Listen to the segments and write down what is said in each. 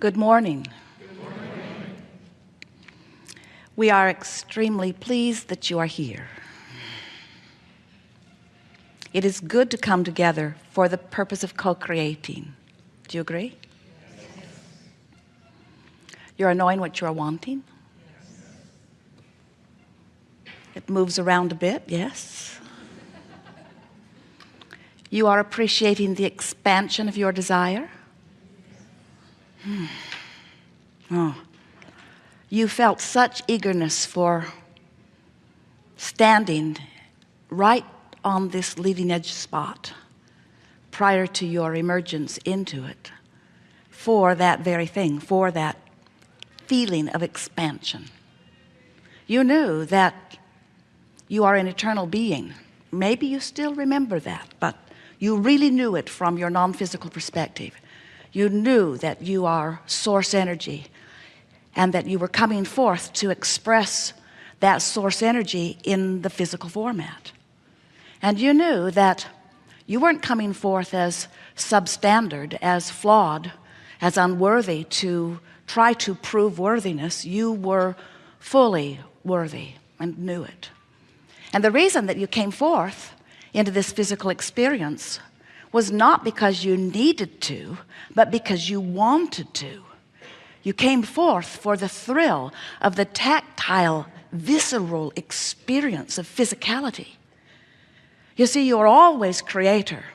Good morning. We are extremely pleased that you are here. It is good to come together for the purpose of co-creating. Do you agree? Yes. You're knowing what you're wanting? Yes. It moves around a bit, yes. You are appreciating the expansion of your desire? Oh, you felt such eagerness for standing right on this leading edge spot prior to your emergence into it, for that very thing, for that feeling of expansion. You knew that you are an eternal being. Maybe you still remember that, but you really knew it from your non-physical perspective. You knew that you are source energy and that you were coming forth to express that source energy in the physical format. And you knew that you weren't coming forth as substandard, as flawed, as unworthy to try to prove worthiness. You were fully worthy and knew it. And the reason that you came forth into this physical experience was not because you needed to, but because you wanted to. You came forth for the thrill of the tactile, visceral experience of physicality. You see, you are always creator,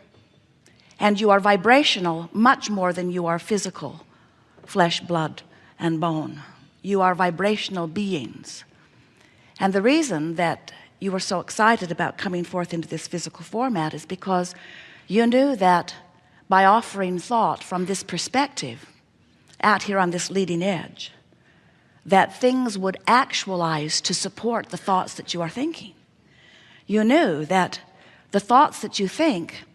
and you are vibrational much more than you are physical, flesh, blood, and bone. You are vibrational beings. And the reason that you were so excited about coming forth into this physical format is because you knew that by offering thought from this perspective out here on this leading edge, that things would actualize to support the thoughts that you are thinking. You knew that the thoughts that you think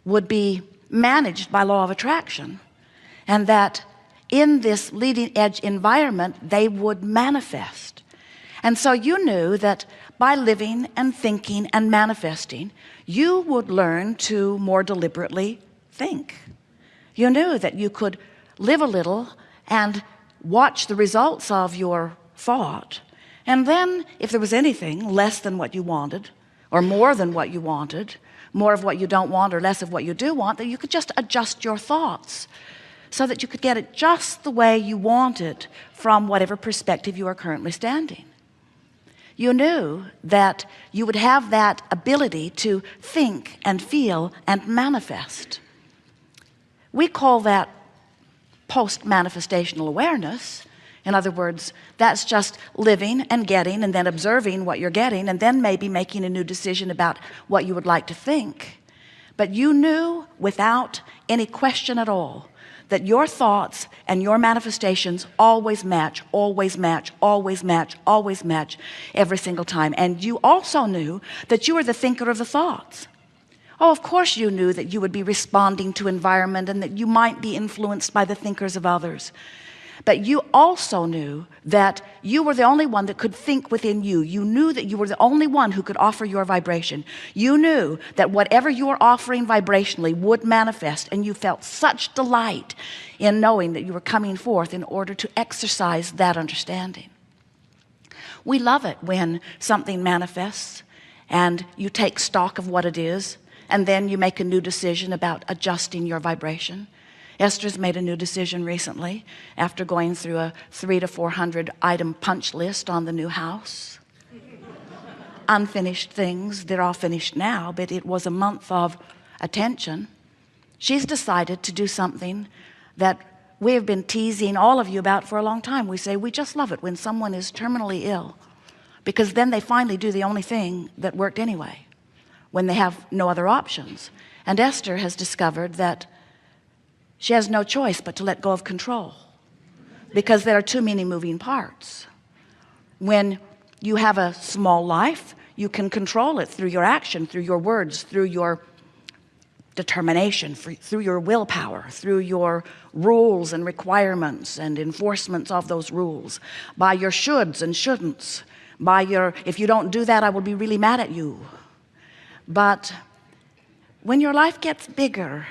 would be managed by law of attraction, and that in this leading edge environment they would manifest. And so you knew that by living and thinking and manifesting, you would learn to more deliberately think. You knew that you could live a little and watch the results of your thought, and then if there was anything less than what you wanted or more than what you wanted, more of what you don't want or less of what you do want, that you could just adjust your thoughts so that you could get it just the way you want it from whatever perspective you are currently standing. You knew that you would have that ability to think and feel and manifest. We call that post-manifestational awareness. In other words, that's just living and getting and then observing what you're getting and then maybe making a new decision about what you would like to think. But you knew without any question at all that your thoughts and your manifestations always match, always match, always match, always match every single time. And you also knew that you were the thinker of the thoughts. Oh, of course you knew that you would be responding to environment and that you might be influenced by the thinkers of others. But you also knew that you were the only one that could think within you. You knew that you were the only one who could offer your vibration. You knew that whatever you were offering vibrationally would manifest, and you felt such delight in knowing that you were coming forth in order to exercise that understanding. We love it when something manifests and you take stock of what it is, and then you make a new decision about adjusting your vibration. Esther's made a new decision recently after going through a 300 to 400 item punch list on the new house. Unfinished things, they're all finished now, but it was a month of attention. She's decided to do something that we have been teasing all of you about for a long time. We say we just love it when someone is terminally ill, because then they finally do the only thing that worked anyway, when they have no other options. And Esther has discovered that she has no choice but to let go of control, because there are too many moving parts. When you have a small life, you can control it through your action, through your words, through your determination, through your willpower, through your rules and requirements and enforcements of those rules, by your shoulds and shouldn'ts, by your, if you don't do that, I will be really mad at you. But when your life gets bigger,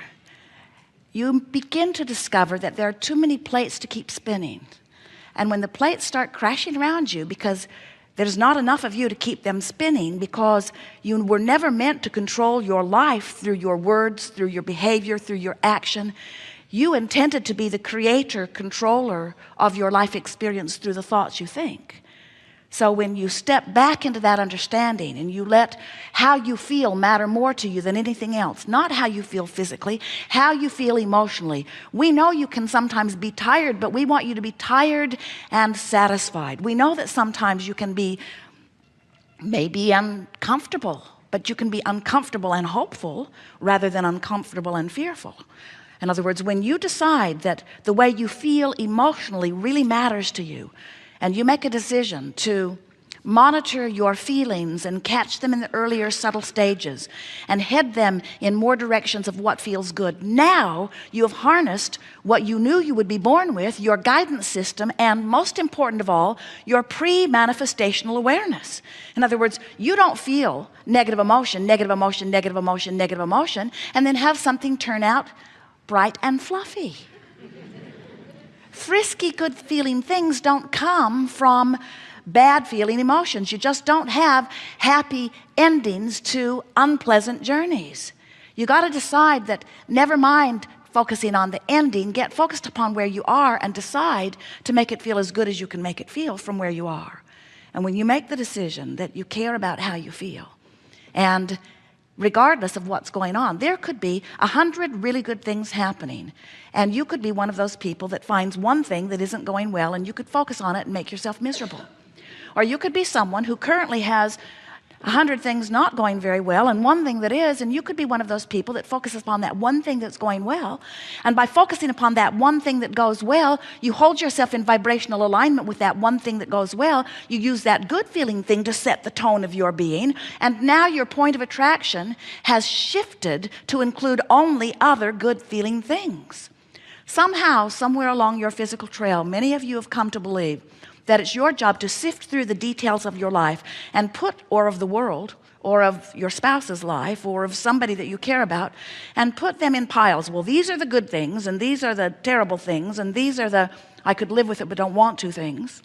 you begin to discover that there are too many plates to keep spinning. And when the plates start crashing around you because there's not enough of you to keep them spinning, because you were never meant to control your life through your words, through your behavior, through your action. You intended to be the creator, controller of your life experience through the thoughts you think. So when you step back into that understanding and you let how you feel matter more to you than anything else, not how you feel physically, how you feel emotionally. We know you can sometimes be tired, but we want you to be tired and satisfied. We know that sometimes you can be maybe uncomfortable, but you can be uncomfortable and hopeful rather than uncomfortable and fearful. In other words, when you decide that the way you feel emotionally really matters to you, and you make a decision to monitor your feelings and catch them in the earlier subtle stages and head them in more directions of what feels good, now you have harnessed what you knew you would be born with, your guidance system, and most important of all, your pre-manifestational awareness. In other words, you don't feel negative emotion, negative emotion, negative emotion, negative emotion, and then have something turn out bright and fluffy. Frisky, good feeling things don't come from bad feeling emotions. You just don't have happy endings to unpleasant journeys. You got to decide that never mind focusing on the ending, get focused upon where you are and decide to make it feel as good as you can make it feel from where you are. And when you make the decision that you care about how you feel, and regardless of what's going on, there could be 100 really good things happening, and you could be one of those people that finds one thing that isn't going well, and you could focus on it and make yourself miserable. Or you could be someone who currently has 100 things not going very well and one thing that is, and you could be one of those people that focuses upon that one thing that's going well, and by focusing upon that one thing that goes well, you hold yourself in vibrational alignment with that one thing that goes well. You use that good feeling thing to set the tone of your being, and now your point of attraction has shifted to include only other good feeling things. Somehow, somewhere along your physical trail, many of you have come to believe that it's your job to sift through the details of your life and put, or of the world, or of your spouse's life, or of somebody that you care about, and put them in piles. Well, these are the good things, and these are the terrible things, and these are the I could live with it but don't want to things.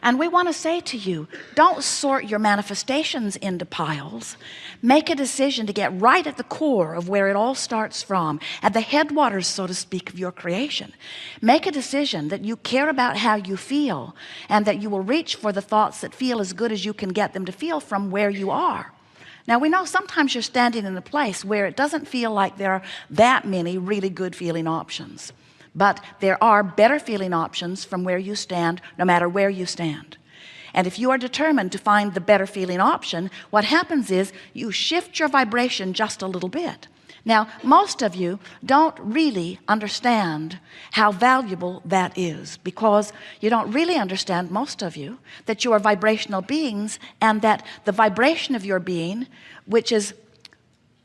And we want to say to you, don't sort your manifestations into piles. Make a decision to get right at the core of where it all starts from, at the headwaters, so to speak, of your creation. Make a decision that you care about how you feel, and that you will reach for the thoughts that feel as good as you can get them to feel from where you are. Now, we know sometimes you're standing in a place where it doesn't feel like there are that many really good feeling options. But there are better feeling options from where you stand, no matter where you stand. And if you are determined to find the better feeling option, what happens is you shift your vibration just a little bit. Now, most of you don't really understand how valuable that is, because you don't really understand, most of you, that you are vibrational beings, and that the vibration of your being, which is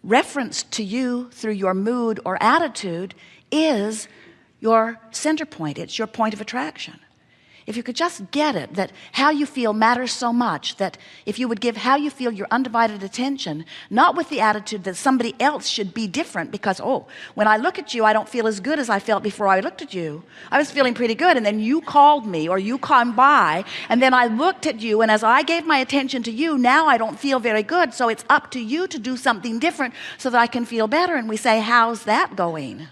referenced to you through your mood or attitude, is your center point. It's your point of attraction. If you could just get it, that how you feel matters so much, that if you would give how you feel your undivided attention, not with the attitude that somebody else should be different because, oh, when I look at you, I don't feel as good as I felt before I looked at you. I was feeling pretty good, and then you called me or you come by, and then I looked at you, and as I gave my attention to you, now I don't feel very good, so it's up to you to do something different so that I can feel better. And we say, how's that going?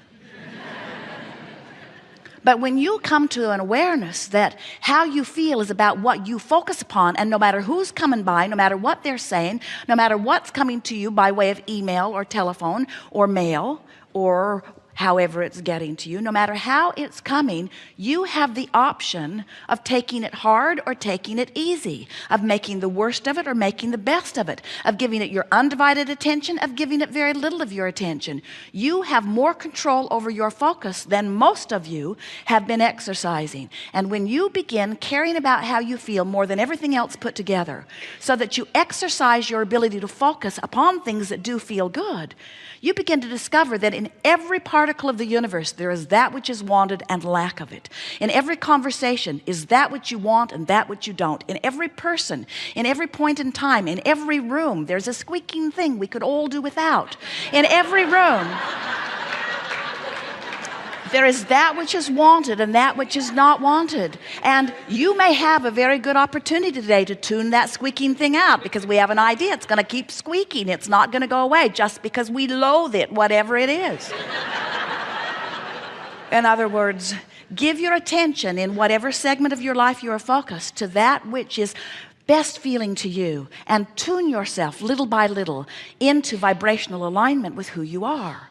But when you come to an awareness that how you feel is about what you focus upon, and no matter who's coming by, no matter what they're saying, no matter what's coming to you by way of email or telephone or mail or however it's getting to you, no matter how it's coming, you have the option of taking it hard or taking it easy, of making the worst of it or making the best of it, of giving it your undivided attention, of giving it very little of your attention. You have more control over your focus than most of you have been exercising. And when you begin caring about how you feel more than everything else put together, so that you exercise your ability to focus upon things that do feel good, you begin to discover that in every particle of the universe, there is that which is wanted and lack of it. In every conversation is that which you want and that which you don't. In every person, in every point in time, in every room, there's a squeaking thing we could all do without. In every room, There is that which is wanted and that which is not wanted. And you may have a very good opportunity today to tune that squeaking thing out, because we have an idea it's going to keep squeaking. It's not going to go away just because we loathe it, whatever it is. In other words, give your attention in whatever segment of your life you are focused to that which is best feeling to you, and tune yourself little by little into vibrational alignment with who you are.